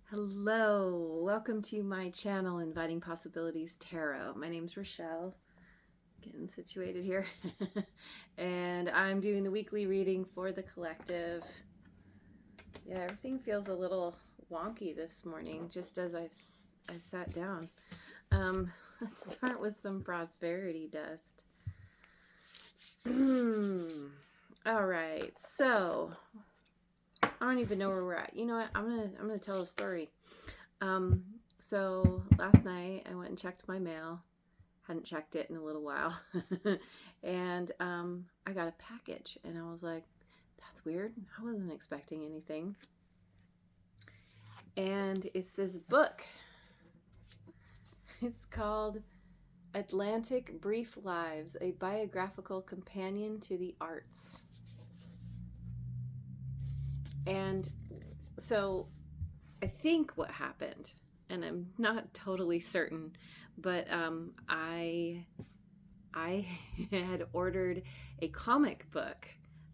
Hello, welcome to my channel, Inviting Possibilities Tarot. My name's Rochelle, getting situated here, and I'm doing the weekly reading for the collective. Yeah, everything feels a little wonky this morning, just as I sat down. Let's start with some prosperity dust. All right, so I don't even know where we're at. You know what? I'm gonna tell a story. So last night I went and checked my mail. Hadn't checked it in a little while. And I got a package and I was like, that's weird. I wasn't expecting anything. And it's this book. It's called Atlantic Brief Lives, a biographical companion to the arts. And so I think what happened, and I'm not totally certain, but I had ordered a comic book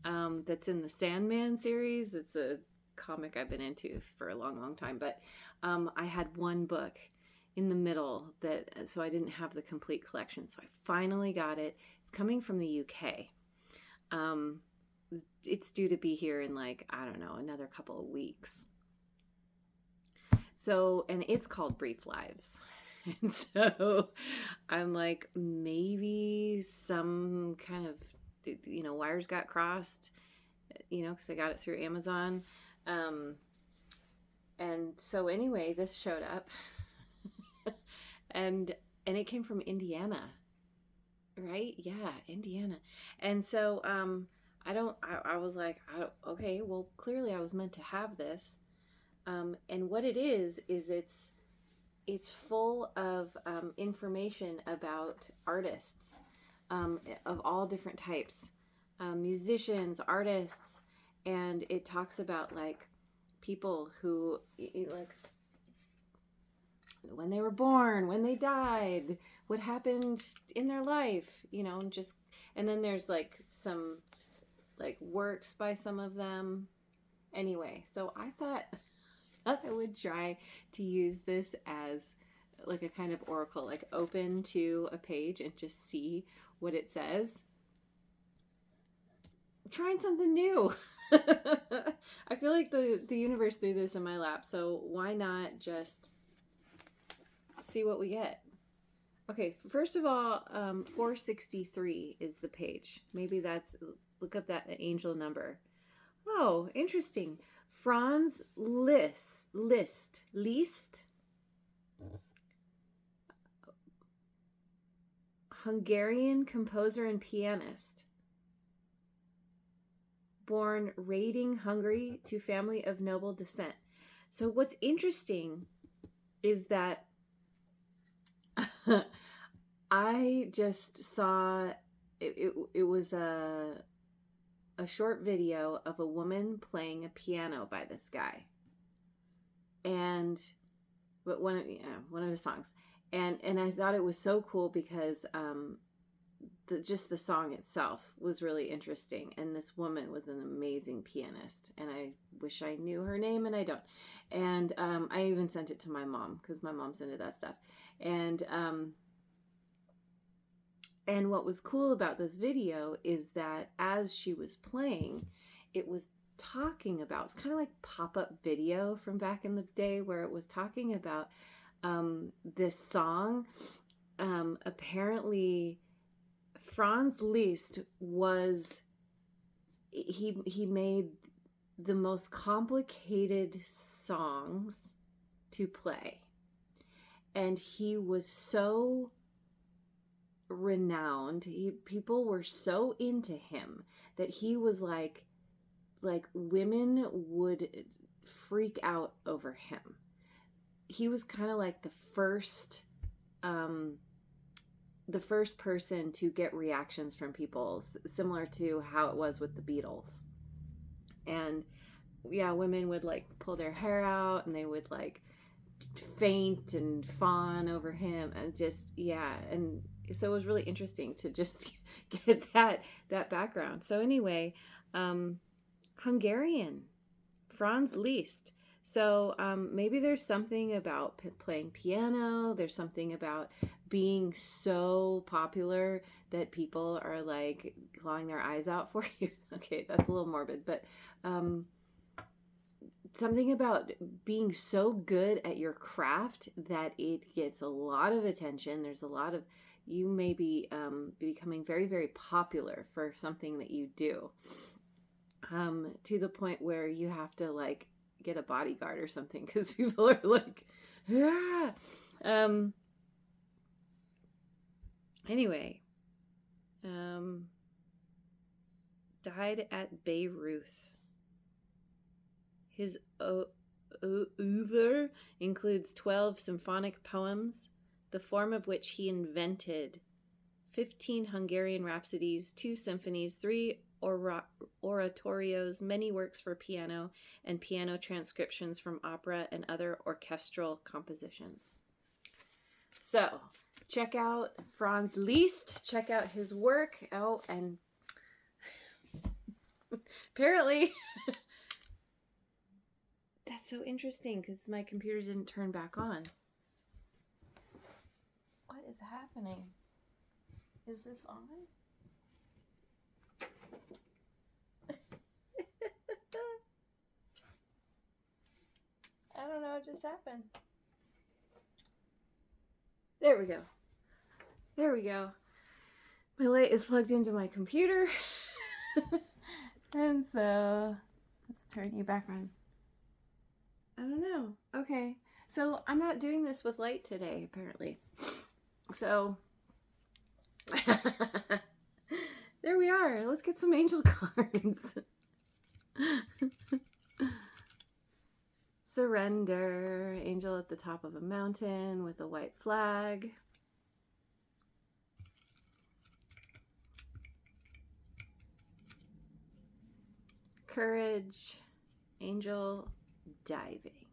that's in the Sandman series. It's a comic I've been into for a long, long time, but I had one book in the middle so I didn't have the complete collection. So I finally got it. It's coming from the UK. It's due to be here in I don't know, another couple of weeks. So, and it's called Brief Lives. And so I'm like, maybe some kind of, wires got crossed, because I got it through Amazon. And so anyway, this showed up and it came from Indiana, right? Yeah, Indiana. And so I was like, okay, well, clearly I was meant to have this. And what it is it's full of information about artists of all different types, musicians, artists, and it talks about people who when they were born, when they died, what happened in their life, and then there's some works by some of them. Anyway, so I thought I would try to use this as a kind of oracle, open to a page and just see what it says. I'm trying something new. I feel like the universe threw this in my lap, so why not just see what we get? Okay, first of all, 463 is the page. Maybe look up that angel number. Oh, interesting. Franz Liszt, Hungarian composer and pianist. Born Rading, Hungary, to family of noble descent. So what's interesting is that I just saw it was a short video of a woman playing a piano by this guy, but one of his songs, and I thought it was so cool because just the song itself was really interesting, and this woman was an amazing pianist, and I wish I knew her name, and I don't. And I even sent it to my mom because my mom's into that stuff, and what was cool about this video is that as she was playing, it was talking about, it's kind of like pop-up video from back in the day where it was talking about this song. Apparently Franz Liszt he made the most complicated songs to play, and he was so renowned. People were so into him that he was like women would freak out over him. He was kind of like the first person to get reactions from people, similar to how it was with the Beatles. And yeah, women would pull their hair out and they would faint and fawn over him, and just, yeah. And so it was really interesting to just get that background. So anyway, Hungarian, Franz Liszt. So maybe there's something about playing piano. There's something about being so popular that people are like clawing their eyes out for you. Okay, that's a little morbid, but something about being so good at your craft that it gets a lot of attention. There's a lot of, you may be becoming very, very popular for something that you do, to the point where you have to like get a bodyguard or something because people are like, yeah. Anyway, died at Bayreuth. His oeuvre includes 12 symphonic poems, the form of which he invented, 15 Hungarian rhapsodies, 2 symphonies, 3 oratorios, many works for piano, and piano transcriptions from opera and other orchestral compositions. So, check out Franz Liszt, check out his work. Oh, and apparently that's so interesting because my computer didn't turn back on. What is happening? Is this on? I don't know what just happened. There we go. There we go. My light is plugged into my computer. And so let's turn you back on. I don't know. Okay. So I'm not doing this with light today, apparently. So there we are. Let's get some angel cards. Surrender. Angel at the top of a mountain with a white flag. Courage. Angel diving.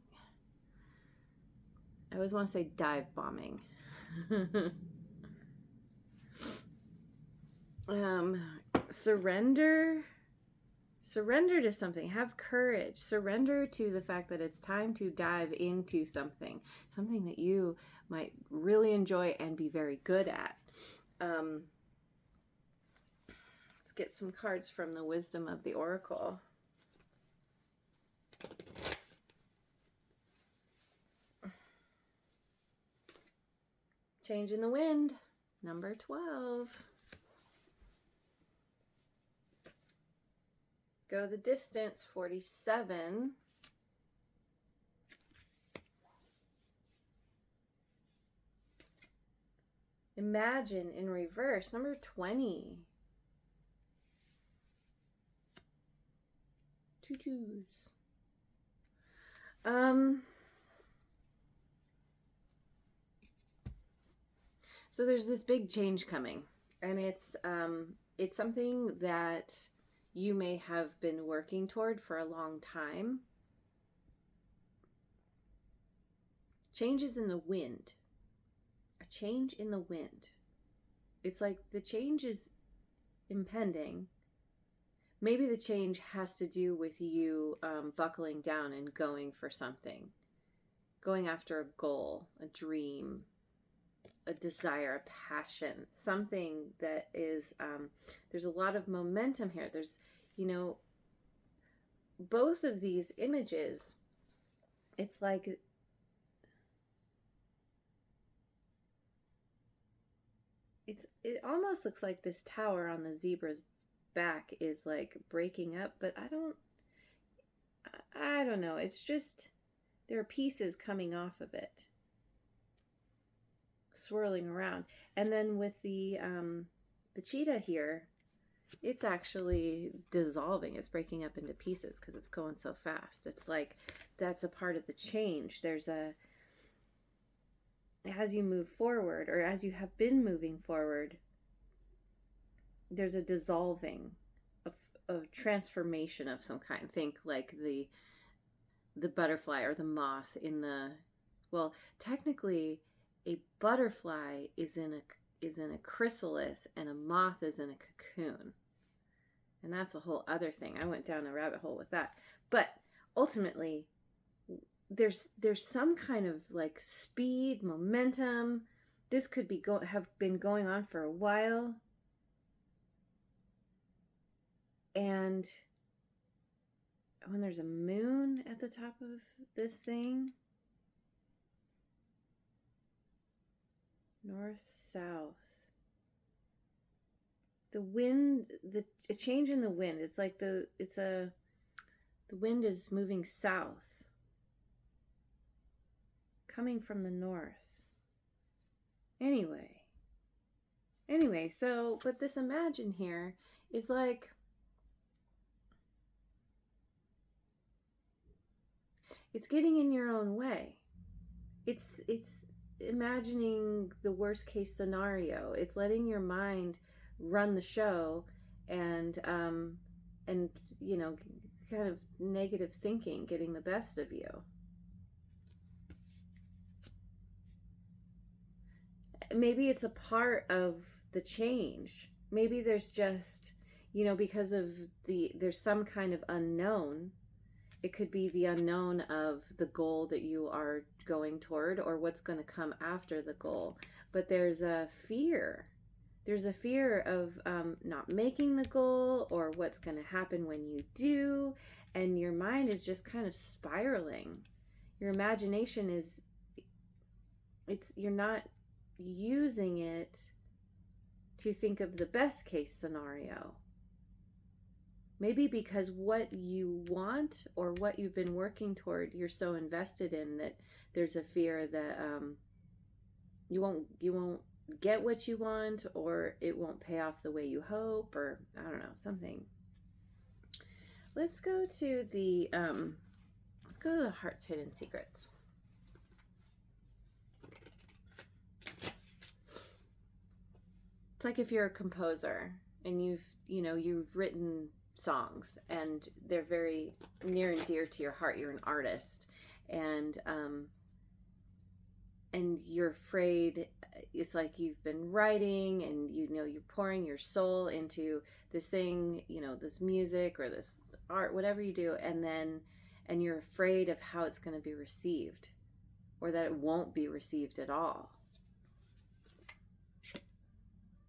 I always want to say dive bombing. Surrender. Surrender to something. Have courage. Surrender to the fact that it's time to dive into something. Something that you might really enjoy and be very good at. Let's get some cards from the Wisdom of the Oracle. Change in the Wind, number 12. Go the Distance, 47. Imagine in reverse, number 20. 2 twos. So there's this big change coming, and it's something that you may have been working toward for a long time. Changes in the wind. A change in the wind. It's like the change is impending. Maybe the change has to do with you buckling down and going for something. Going after a goal, a dream, a desire, a passion, something that is, there's a lot of momentum here. There's, both of these images, it's like, it almost looks like this tower on the zebra's back is like breaking up, but I don't know. It's just, there are pieces coming off of it, swirling around. And then with the cheetah here, it's actually dissolving. It's breaking up into pieces because it's going so fast. It's like that's a part of the change. As you move forward, or as you have been moving forward, there's a dissolving of transformation of some kind. Think like the butterfly or the moth in the, well, technically a butterfly is in a chrysalis and a moth is in a cocoon. And that's a whole other thing. I went down a rabbit hole with that. But ultimately, there's some kind of like speed, momentum. This could be have been going on for a while. And when there's a moon at the top of this thing, north, south, the wind, a change in the wind. It's like the wind is moving south, coming from the north. Anyway, so, but this imagine here is like, it's getting in your own way. It's imagining the worst case scenario. It's letting your mind run the show, and you know, kind of negative thinking getting the best of you. Maybe it's a part of the change. Maybe there's just, you know, because of there's some kind of unknown. It could be the unknown of the goal that you are going toward, or what's going to come after the goal. But there's a fear. There's a fear of not making the goal, or what's going to happen when you do. And your mind is just kind of spiraling. Your imagination is, you're not using it to think of the best case scenario. Maybe because what you want or what you've been working toward, you're so invested in that there's a fear that you won't get what you want, or it won't pay off the way you hope, or I don't know, something. Let's go to the heart's hidden secrets. It's like if you're a composer and you've written songs and they're very near and dear to your heart. You're an artist, and you're afraid. It's like you've been writing, and you're pouring your soul into this thing, this music or this art, whatever you do, and you're afraid of how it's going to be received, or that it won't be received at all.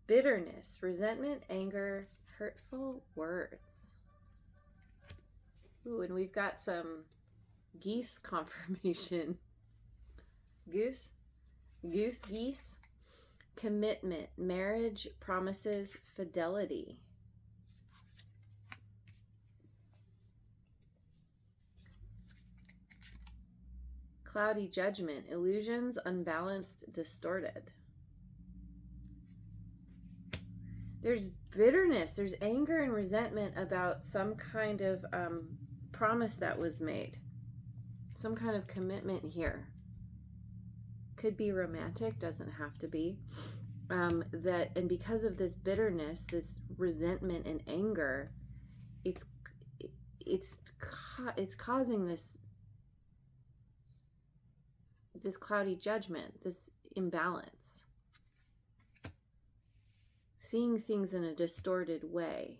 Bitterness, resentment, anger, hurtful words. Ooh, and we've got some geese confirmation. Geese. Commitment, marriage, promises, fidelity. Cloudy judgment, illusions, unbalanced, distorted. There's bitterness, there's anger and resentment about some kind of promise that was made. Some kind of commitment here. Could be romantic, doesn't have to be. And because of this bitterness, this resentment and anger, it's causing this cloudy judgment, this imbalance. Seeing things in a distorted way.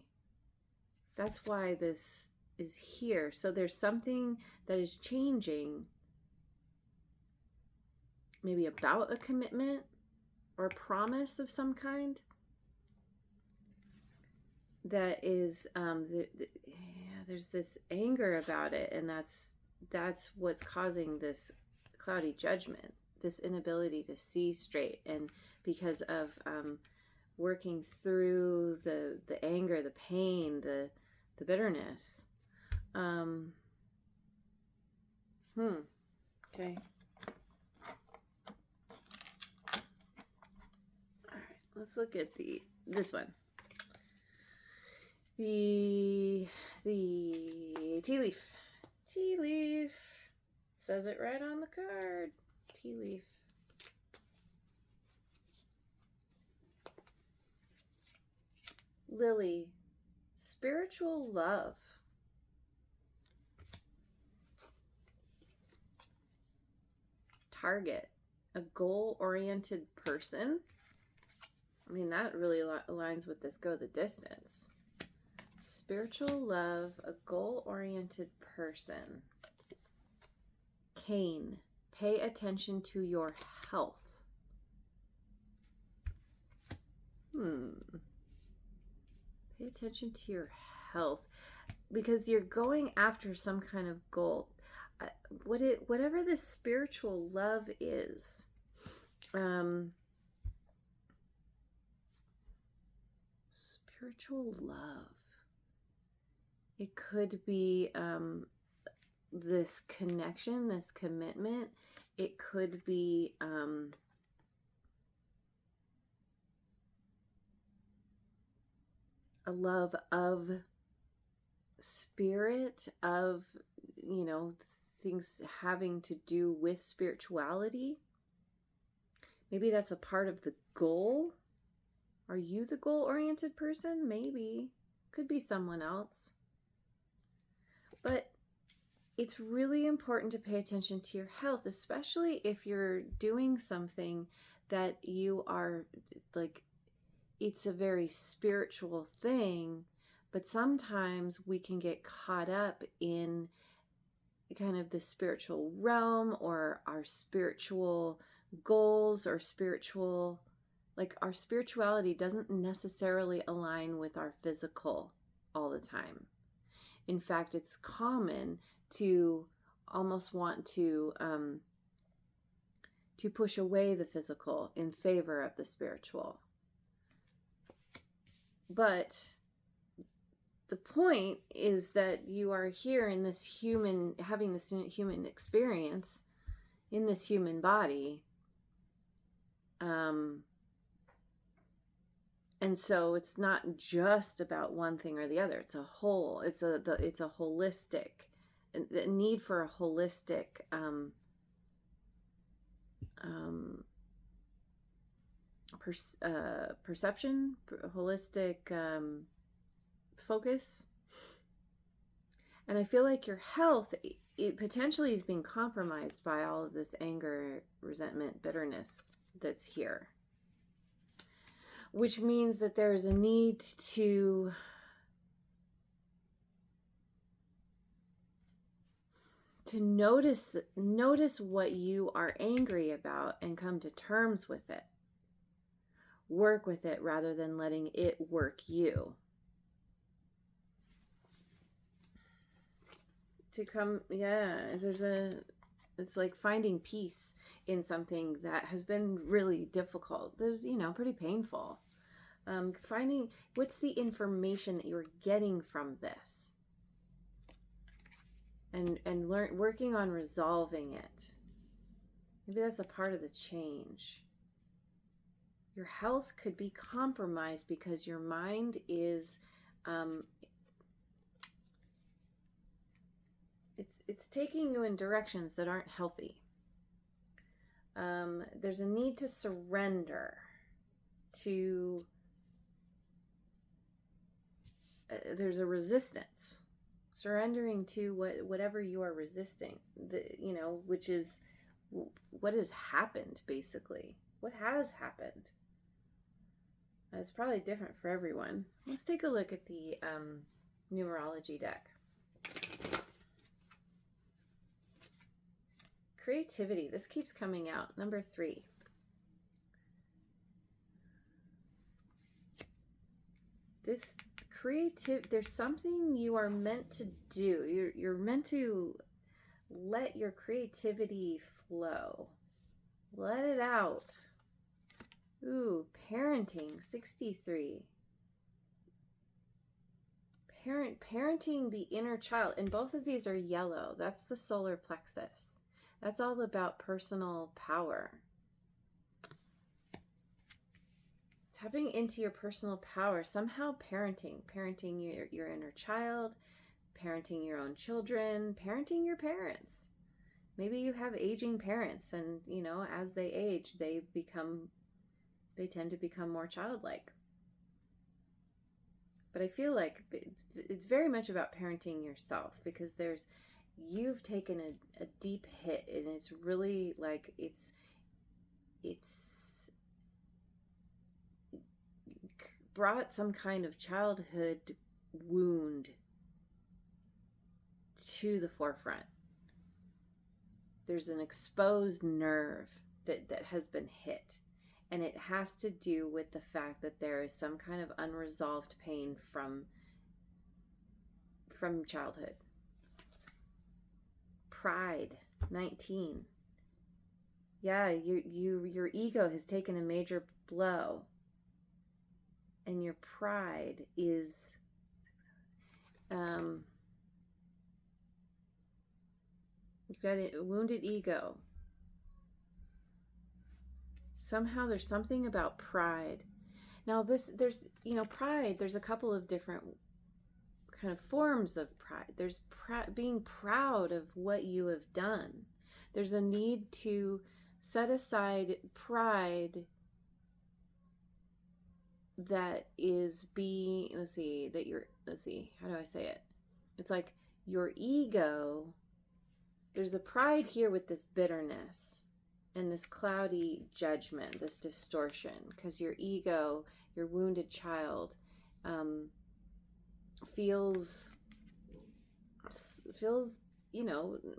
That's why this is here. So there's something that is changing, maybe about a commitment or a promise of some kind, that is there's this anger about it, and that's what's causing this cloudy judgment, this inability to see straight. And because of working through the anger, the pain, the bitterness. Okay. All right, let's look at this one. The tea leaf. Tea leaf. Says it right on the card. Tea leaf. Lily, spiritual love. Target, a goal-oriented person. I mean, that really aligns with this go the distance. Spiritual love, a goal-oriented person. Arcane. Pay attention to your health. Pay attention to your health, because you're going after some kind of goal. Whatever the spiritual love is, spiritual love. It could be this connection, this commitment. It could be a love of spirit, of, things having to do with spirituality. Maybe that's a part of the goal. Are you the goal-oriented person? Maybe. Could be someone else. But it's really important to pay attention to your health, especially if you're doing something that you are like, it's a very spiritual thing, but sometimes we can get caught up in kind of the spiritual realm, or our spiritual goals, or our spirituality doesn't necessarily align with our physical all the time. In fact, it's common to almost want to push away the physical in favor of the spiritual. But the point is that you are here in this having this human experience in this human body. And so it's not just about one thing or the other. It's a whole. It's a holistic, a need for a holistic perception, holistic focus. And I feel like your health, it potentially is being compromised by all of this anger, resentment, bitterness that's here. Which means that there's a need to notice what you are angry about and come to terms with it. Work with it rather than letting it work you. It's like finding peace in something that has been really difficult, pretty painful. Finding what's the information that you're getting from this, and working on resolving it. Maybe that's a part of the change. Your health could be compromised because your mind is it's taking you in directions that aren't healthy. There's a need to surrender to. There's a resistance, surrendering to whatever you are resisting. Which is what has happened. Basically, what has happened. It's probably different for everyone. Let's take a look at the numerology deck. Creativity. This keeps coming out. Number 3. This there's something you are meant to do. You're meant to let your creativity flow. Let it out. Ooh, parenting, 63. Parenting the inner child. And both of these are yellow. That's the solar plexus. That's all about personal power. Tapping into your personal power, somehow parenting your inner child, parenting your own children, parenting your parents. Maybe you have aging parents, and as they age, they tend to become more childlike. But I feel like it's very much about parenting yourself, because you've taken a deep hit, and it's really like it's brought some kind of childhood wound to the forefront. there's an exposed nerve that has been hit. And it has to do with the fact that there is some kind of unresolved pain from childhood. Pride, 19. Yeah, your ego has taken a major blow. And your pride is you've got a wounded ego. Somehow there's something about pride. Now there's pride, there's a couple of different kind of forms of pride. There's being proud of what you have done. There's a need to set aside pride that is being, how do I say it? It's like your ego, there's a pride here with this bitterness and this cloudy judgment, this distortion, because your ego, your wounded child, feels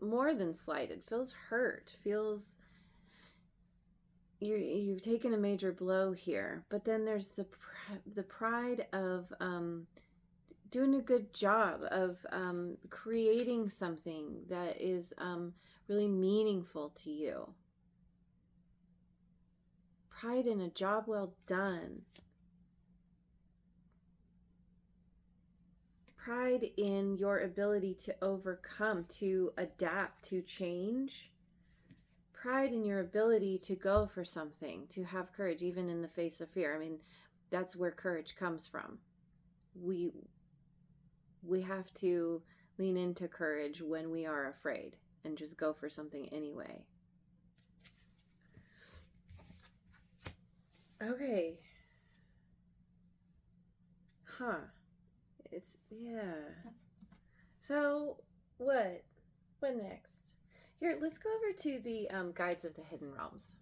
more than slighted, feels hurt, feels you've taken a major blow here. But then there's the pride of doing a good job of creating something that is really meaningful to you. Pride in a job well done. Pride in your ability to overcome, to adapt, to change. Pride in your ability to go for something, to have courage, even in the face of fear. I mean, that's where courage comes from. We have to lean into courage when we are afraid and just go for something anyway. Okay. So what next? Here, let's go over to the Guides of the Hidden Realms.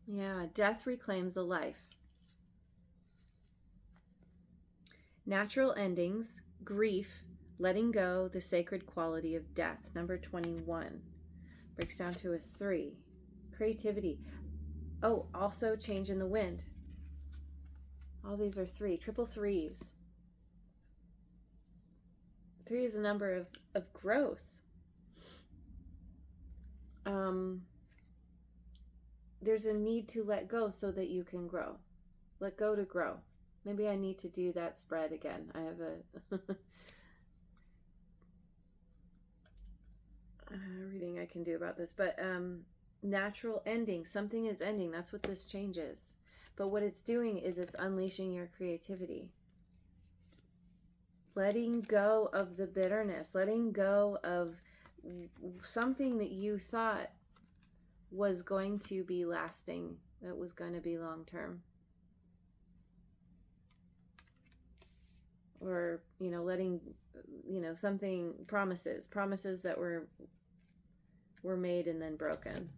Yeah, death reclaims a life. Natural endings, grief, letting go, the sacred quality of death. Number 21. Breaks down to a 3. Creativity. Oh, also change in the wind. All these are 3. Triple 3s. 3 is a number of growth. There's a need to let go so that you can grow. Let go to grow. Maybe I need to do that spread again. I have a reading I can do about this. But natural ending. Something is ending. That's what this change is. But what it's doing is it's unleashing your creativity. Letting go of the bitterness. Letting go of something that you thought was going to be lasting. That was going to be long term. Or, letting, something, promises that were made and then broken.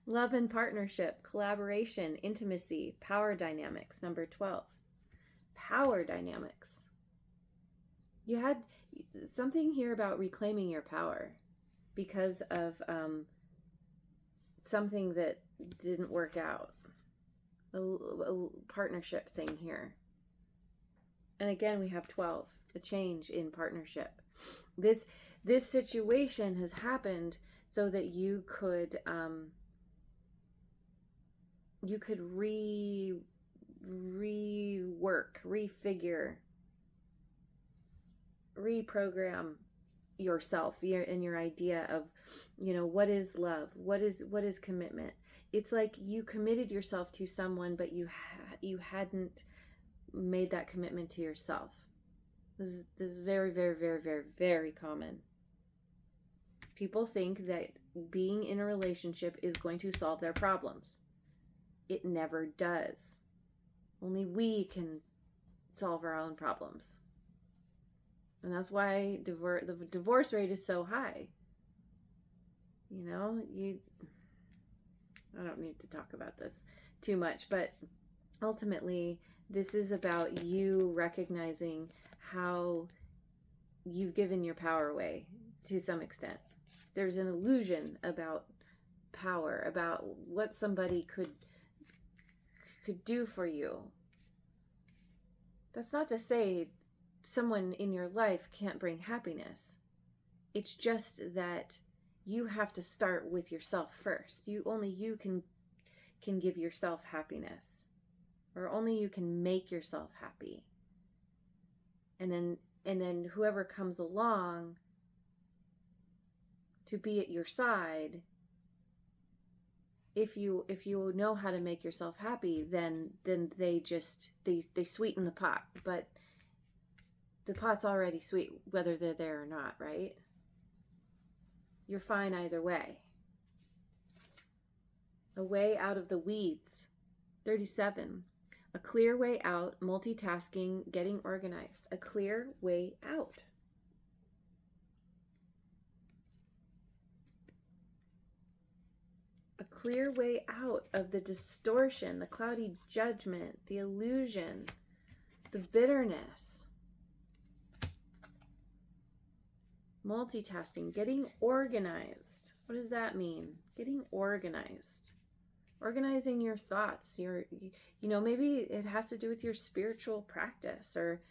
Love and partnership, collaboration, intimacy, power dynamics. Number 12. Power dynamics. You had something here about reclaiming your power because of something that didn't work out. A partnership thing here. And again, we have 12, a change in partnership. This situation has happened so that you could rework, refigure, reprogram yourself and your idea of, what is love, what is commitment. It's like you committed yourself to someone, but you hadn't made that commitment to yourself. This is very, very, very, very, very common. People think that being in a relationship is going to solve their problems. It never does. Only we can solve our own problems. And that's why the divorce rate is so high. I don't need to talk about this. too much, but ultimately this is about you recognizing how you've given your power away to some extent. There's an illusion about power, about what somebody could do for you. That's not to say someone in your life can't bring happiness. It's just that you have to start with yourself first. Only you can give yourself happiness, or only you can make yourself happy. And then whoever comes along to be at your side, if you know how to make yourself happy, then they sweeten the pot. But the pot's already sweet whether they're there or not, right? You're fine either way. A way out of the weeds. 37. A clear way out, multitasking, getting organized. A clear way out. A clear way out of the distortion, the cloudy judgment, the illusion, the bitterness. Multitasking, getting organized. What does that mean? Getting organized. Organizing your thoughts, maybe it has to do with your spiritual practice, or,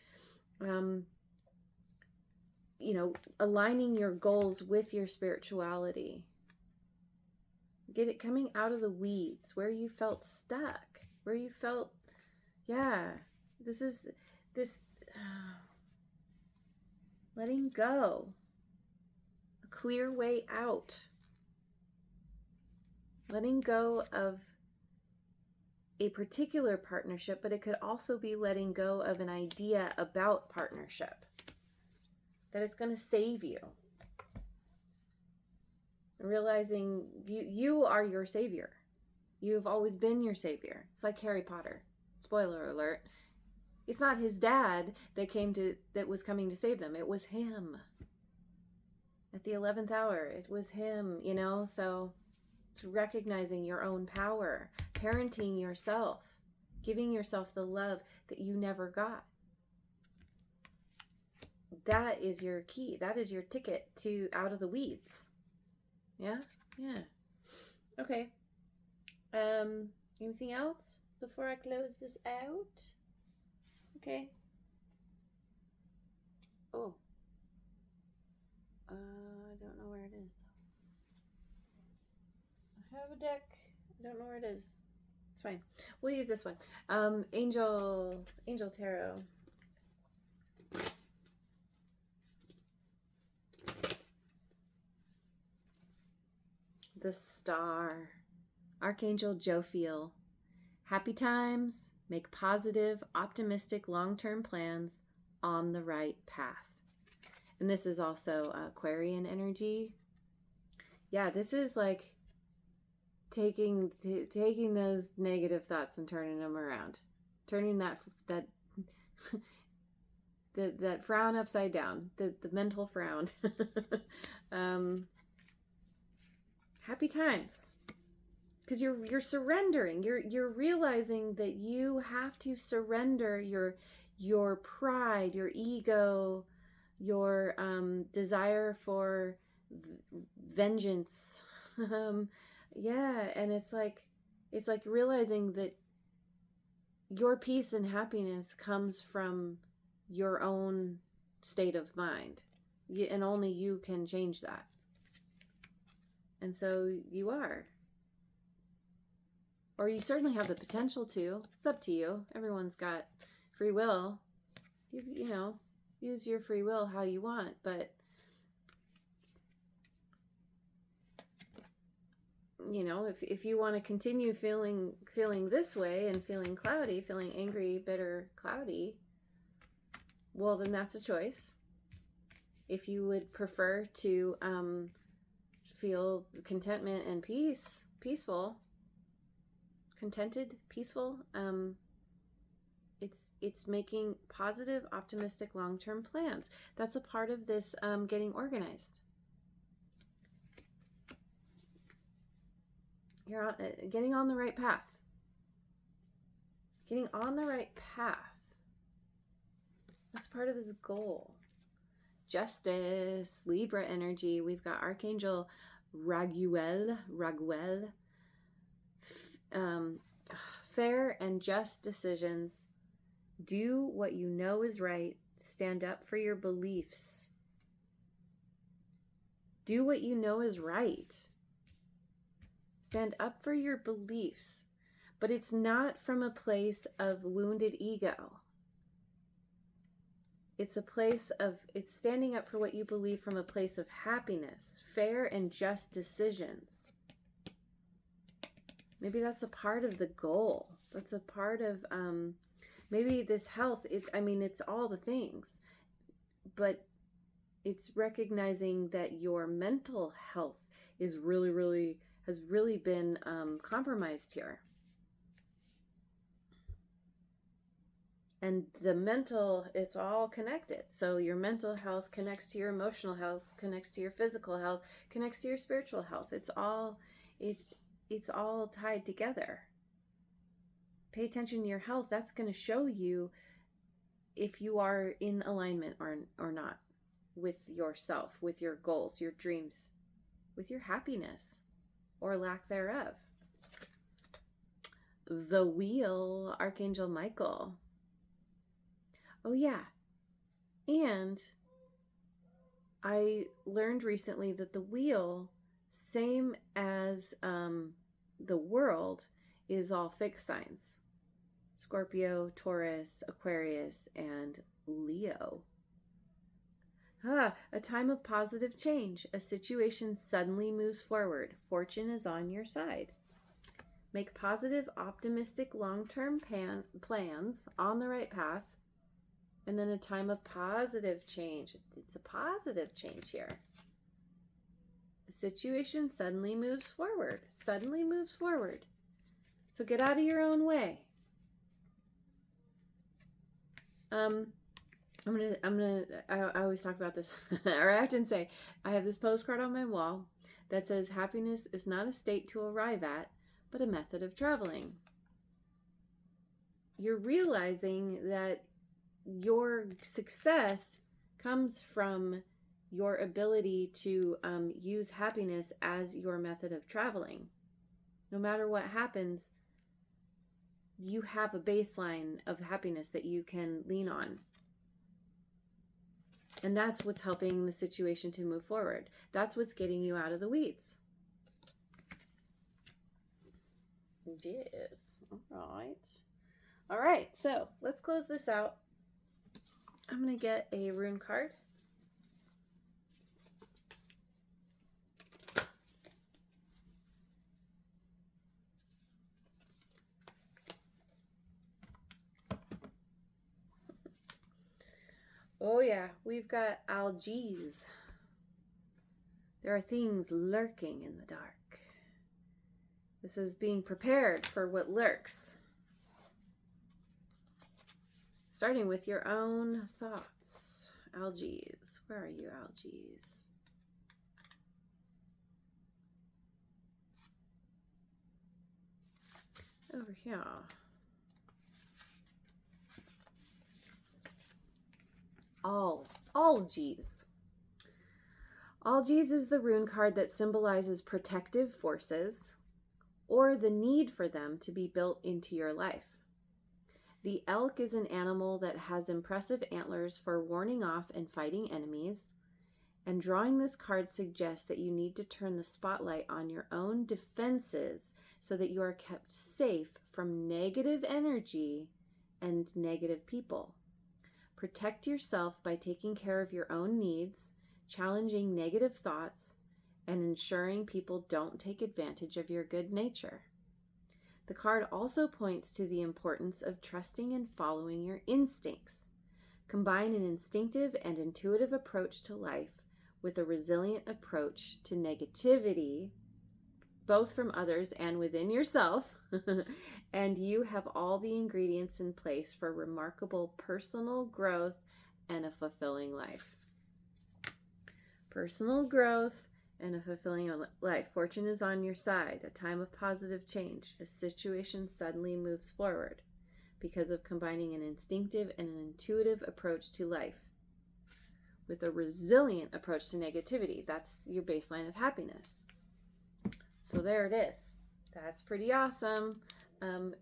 aligning your goals with your spirituality. Get it coming out of the weeds, where you felt stuck, where you felt, letting go. A clear way out. Letting go of a particular partnership, but it could also be letting go of an idea about partnership, that it's going to save you. Realizing you are your savior. You've always been your savior. It's like Harry Potter. Spoiler alert. It's not his dad that was coming to save them. It was him. At the 11th hour, it was him, so it's recognizing your own power, parenting yourself, giving yourself the love that you never got. That is your key. That is your ticket to out of the weeds. Yeah? Yeah. Okay. Anything else before I close this out? Okay. Oh. I don't know where it is. I have a deck. I don't know where it is. It's fine. We'll use this one. Angel Tarot. The Star. Archangel Jophiel. Happy times. Make positive, optimistic, long-term plans on the right path. And this is also Aquarian energy. Yeah, this is like taking those negative thoughts and turning them around, turning that frown upside down, the mental frown. Happy times, because you're surrendering. You're realizing that you have to surrender your pride, your ego, your desire for vengeance. And it's like realizing that your peace and happiness comes from your own state of mind, and only you can change that. And so you are, or you certainly have the potential to. It's up to you. Everyone's got free will. Use your free will how you want, but if you want to continue feeling this way and feeling cloudy, feeling angry, bitter, cloudy, well, then that's a choice. If you would prefer to feel contentment and peaceful, contented, peaceful, it's making positive, optimistic, long-term plans. That's a part of this getting organized. You're getting on the right path. getting on the right path. That's part of this goal. Justice, Libra energy. We've got Archangel Raguel. Fair and just decisions. Do what you know is right. Stand up for your beliefs. Do what you know is right. Stand up for your beliefs. But it's not from a place of wounded ego. It's standing up for what you believe from a place of happiness, fair and just decisions. Maybe that's a part of the goal. That's a part of maybe this health. It's all the things, but it's recognizing that your mental health has really been compromised here. And it's all connected. So your mental health connects to your emotional health, connects to your physical health, connects to your spiritual health. It's all tied together. Pay attention to your health. That's going to show you if you are in alignment or not with yourself, with your goals, your dreams, with your happiness or lack thereof. The Wheel, Archangel Michael. Oh yeah, and I learned recently that the wheel, same as the world, is all fixed signs. Scorpio, Taurus, Aquarius, and Leo. A time of positive change. A situation suddenly moves forward. Fortune is on your side. Make positive, optimistic, long-term plans on the right path. And then a time of positive change. It's a positive change here. A situation suddenly moves forward. So get out of your own way. I always talk about this, or I often say, I have this postcard on my wall that says, happiness is not a state to arrive at, but a method of traveling. You're realizing that your success comes from your ability to use happiness as your method of traveling. No matter what happens, you have a baseline of happiness that you can lean on. And that's what's helping the situation to move forward. That's what's getting you out of the weeds. Yes. All right. So let's close this out. I'm going to get a rune card. Oh yeah, we've got Algiz. There are things lurking in the dark. This is being prepared for what lurks. Starting with your own thoughts. Algiz. Where are you, Algiz? Over here. Algiz. Algiz is the rune card that symbolizes protective forces or the need for them to be built into your life. The elk is an animal that has impressive antlers for warning off and fighting enemies, and drawing this card suggests that you need to turn the spotlight on your own defenses so that you are kept safe from negative energy and negative people. Protect yourself by taking care of your own needs, challenging negative thoughts, and ensuring people don't take advantage of your good nature. The card also points to the importance of trusting and following your instincts. Combine an instinctive and intuitive approach to life with a resilient approach to negativity, both from others and within yourself, and you have all the ingredients in place for remarkable personal growth and a fulfilling life. Personal growth and a fulfilling life. Fortune is on your side. A time of positive change. A situation suddenly moves forward. because of combining an instinctive and an intuitive approach to life with a resilient approach to negativity. That's your baseline of happiness. So there it is. That's pretty awesome.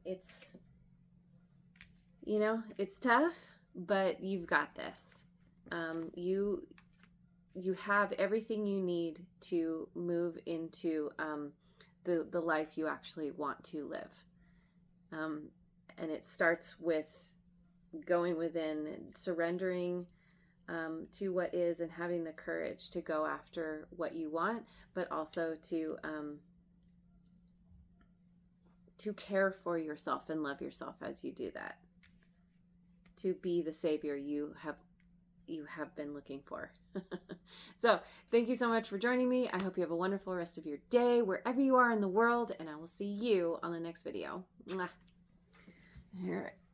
It's, it's tough, but you've got this. You have everything you need to move into the life you actually want to live. And it starts with going within and surrendering to what is, and having the courage to go after what you want, but also to care for yourself and love yourself as you do that, to be the savior you have been looking for. So thank you so much for joining me. I hope you have a wonderful rest of your day wherever you are in the world, and I will see you on the next video. Mwah. All right.